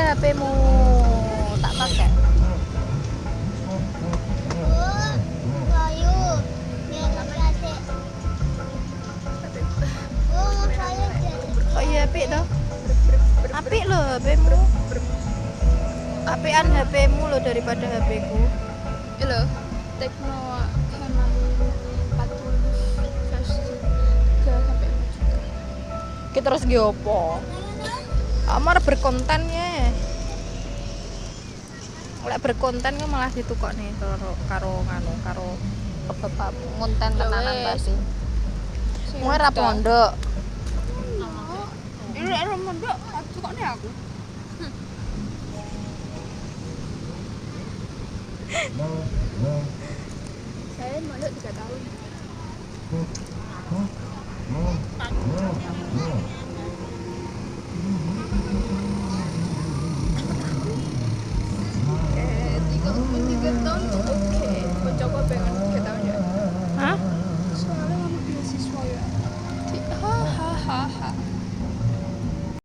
HP-mu tak pakai. Oh iya apik toh. Apik loh HP-mu. Apian HP-mu loh daripada HP-ku. Ini loh, Tecno Camon 40 versi 3 sampai 4 juta. Kita terus giopo. Amar berkontennya. Lek berkonten ku malah ditukok nih karo bapak konten tenanan pasti. Mau ra pondok. Ini lek ora mondok, tukokne aku. Saya mondok 3 tahun.